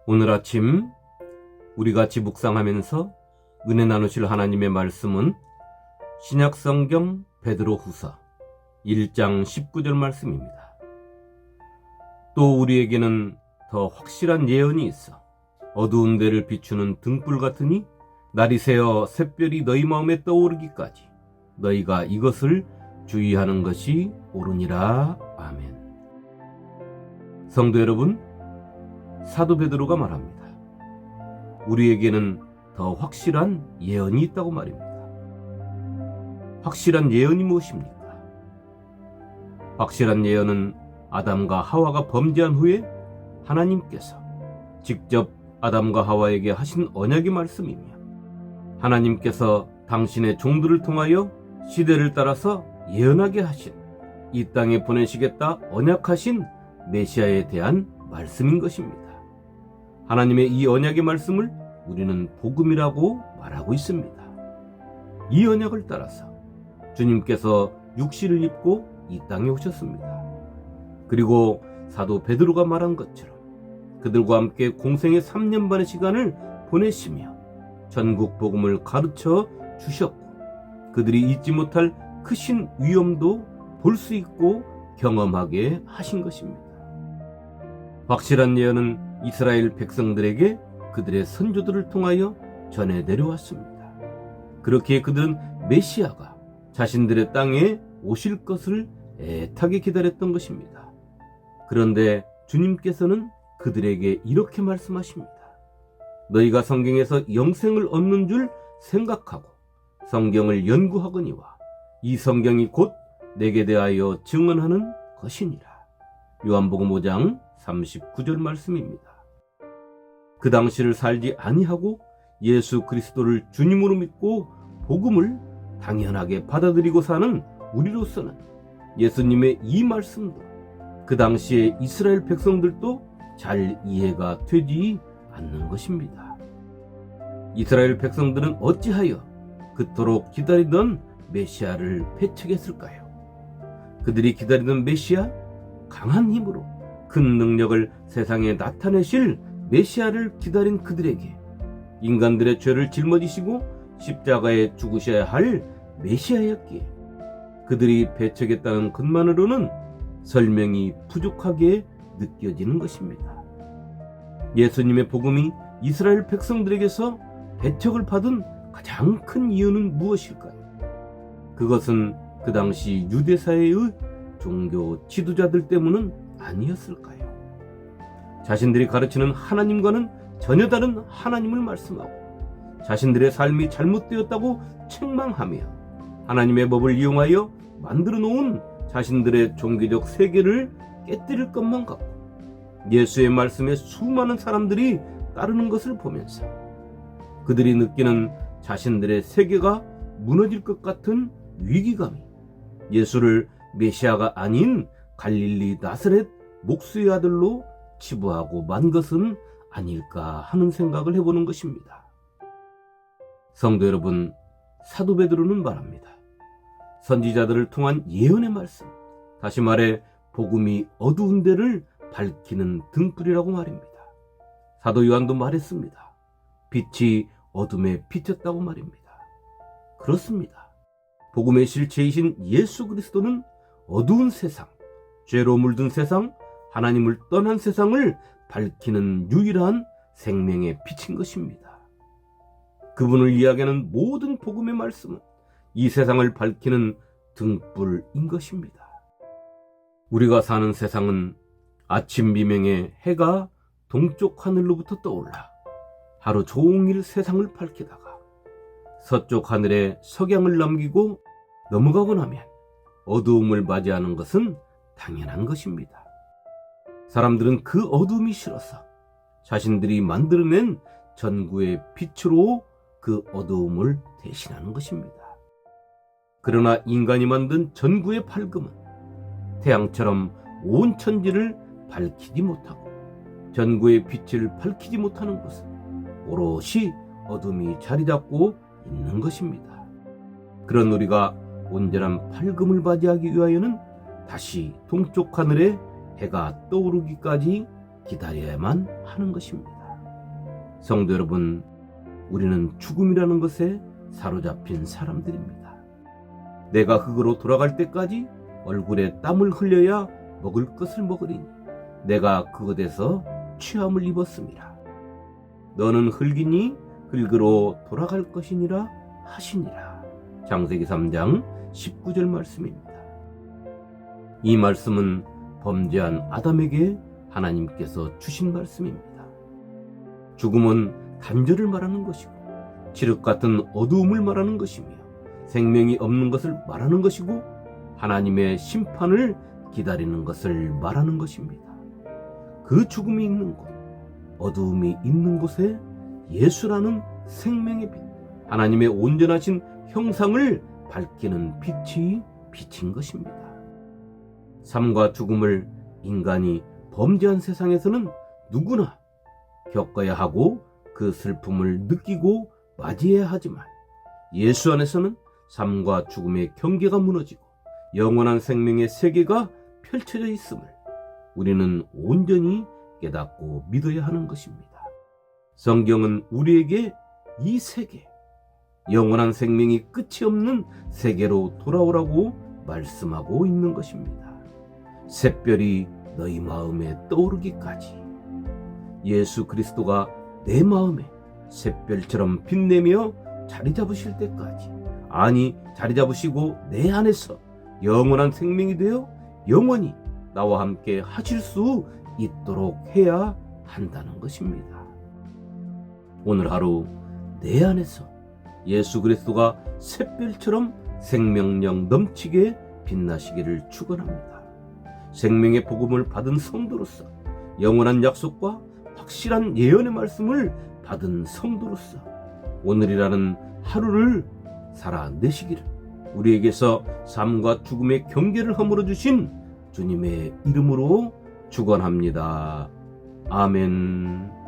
오늘 아침 우리 같이 묵상하면서 은혜 나누실 하나님의 말씀은 신약성경 베드로후서 1장 19절 말씀입니다. 또 우리에게는 더 확실한 예언이 있어 어두운 데를 비추는 등불 같으니 날이 새어 샛별이 너희 마음에 떠오르기까지 너희가 이것을 주의하는 것이 옳으니라. 아멘. 성도 여러분, 사도 베드로가 말합니다. 우리에게는 더 확실한 예언이 있다고 말입니다. 확실한 예언이 무엇입니까? 확실한 예언은 아담과 하와가 범죄한 후에 하나님께서 직접 아담과 하와에게 하신 언약의 말씀이며, 하나님께서 당신의 종들을 통하여 시대를 따라서 예언하게 하신, 이 땅에 보내시겠다 언약하신 메시아에 대한 말씀인 것입니다. 하나님의 이 언약의 말씀을 우리는 복음이라고 말하고 있습니다. 이 언약을 따라서 주님께서 육신을 입고 이 땅에 오셨습니다. 그리고 사도 베드로가 말한 것처럼 그들과 함께 공생의 3년 반의 시간을 보내시며 전국 복음을 가르쳐 주셨고, 그들이 잊지 못할 크신 위엄도 볼 수 있고 경험하게 하신 것입니다. 확실한 예언은 이스라엘 백성들에게 그들의 선조들을 통하여 전해 내려왔습니다. 그렇게 그들은 메시아가 자신들의 땅에 오실 것을 애타게 기다렸던 것입니다. 그런데 주님께서는 그들에게 이렇게 말씀하십니다. 너희가 성경에서 영생을 얻는 줄 생각하고 성경을 연구하거니와 이 성경이 곧 내게 대하여 증언하는 것이니라. 요한복음 5장 39절 말씀입니다. 그 당시를 살지 아니하고 예수 그리스도를 주님으로 믿고 복음을 당연하게 받아들이고 사는 우리로서는 예수님의 이 말씀도 그 당시의 이스라엘 백성들도 잘 이해가 되지 않는 것입니다. 이스라엘 백성들은 어찌하여 그토록 기다리던 메시아를 배척했을까요? 그들이 기다리던 메시아, 강한 힘으로 큰 능력을 세상에 나타내실 메시아를 기다린 그들에게 인간들의 죄를 짊어지시고 십자가에 죽으셔야 할 메시아였기에 그들이 배척했다는 것만으로는 설명이 부족하게 느껴지는 것입니다. 예수님의 복음이 이스라엘 백성들에게서 배척을 받은 가장 큰 이유는 무엇일까요? 그것은 그 당시 유대사회의 종교 지도자들 때문은 아니었을까요? 자신들이 가르치는 하나님과는 전혀 다른 하나님을 말씀하고 자신들의 삶이 잘못되었다고 책망하며 하나님의 법을 이용하여 만들어 놓은 자신들의 종교적 세계를 깨뜨릴 것만 같고 예수의 말씀에 수많은 사람들이 따르는 것을 보면서 그들이 느끼는 자신들의 세계가 무너질 것 같은 위기감이 예수를 메시아가 아닌 갈릴리 나사렛 목수의 아들로 치부하고 만 것은 아닐까 하는 생각을 해보는 것입니다. 성도 여러분, 사도 베드로는 말합니다. 선지자들을 통한 예언의 말씀, 다시 말해 복음이 어두운 데를 밝히는 등불이라고 말입니다. 사도 요한도 말했습니다. 빛이 어둠에 비쳤다고 말입니다. 그렇습니다. 복음의 실체이신 예수 그리스도는 어두운 세상, 죄로 물든 세상, 하나님을 떠난 세상을 밝히는 유일한 생명의 빛인 것입니다. 그분을 이야기하는 모든 복음의 말씀은 이 세상을 밝히는 등불인 것입니다. 우리가 사는 세상은 아침 미명에 해가 동쪽 하늘로부터 떠올라 하루 종일 세상을 밝히다가 서쪽 하늘에 석양을 남기고 넘어가고 나면 어두움을 맞이하는 것은 당연한 것입니다. 사람들은 그 어둠이 싫어서 자신들이 만들어낸 전구의 빛으로 그 어두움을 대신하는 것입니다. 그러나 인간이 만든 전구의 밝음은 태양처럼 온 천지를 밝히지 못하고 전구의 빛을 밝히지 못하는 것은 오롯이 어둠이 자리 잡고 있는 것입니다. 그런 우리가 온전한 밝음을 맞이하기 위하여는 다시 동쪽 하늘에 해가 떠오르기까지 기다려야만 하는 것입니다. 성도 여러분, 우리는 죽음이라는 것에 사로잡힌 사람들입니다. 내가 흙으로 돌아갈 때까지 얼굴에 땀을 흘려야 먹을 것을 먹으리니 내가 그것에서 취함을 입었습니다. 너는 흙이니 흙으로 돌아갈 것이니라 하시니라. 창세기 3장 19절 말씀입니다. 이 말씀은 범죄한 아담에게 하나님께서 주신 말씀입니다. 죽음은 단절을 말하는 것이고 칠흑 같은 어두움을 말하는 것이며 생명이 없는 것을 말하는 것이고 하나님의 심판을 기다리는 것을 말하는 것입니다. 그 죽음이 있는 곳, 어두움이 있는 곳에 예수라는 생명의 빛, 하나님의 온전하신 형상을 밝히는 빛이 비친 것입니다. 삶과 죽음을 인간이 범죄한 세상에서는 누구나 겪어야 하고 그 슬픔을 느끼고 맞이해야 하지만 예수 안에서는 삶과 죽음의 경계가 무너지고 영원한 생명의 세계가 펼쳐져 있음을 우리는 온전히 깨닫고 믿어야 하는 것입니다. 성경은 우리에게 이 세계, 영원한 생명이 끝이 없는 세계로 돌아오라고 말씀하고 있는 것입니다. 샛별이 너희 마음에 떠오르기까지 예수 그리스도가 내 마음에 샛별처럼 빛내며 자리 잡으실 때까지, 아니 자리 잡으시고 내 안에서 영원한 생명이 되어 영원히 나와 함께 하실 수 있도록 해야 한다는 것입니다. 오늘 하루 내 안에서 예수 그리스도가 샛별처럼 생명력 넘치게 빛나시기를 축원합니다. 생명의 복음을 받은 성도로서 영원한 약속과 확실한 예언의 말씀을 받은 성도로서 오늘이라는 하루를 살아내시기를 우리에게서 삶과 죽음의 경계를 허물어 주신 주님의 이름으로 축원합니다. 아멘.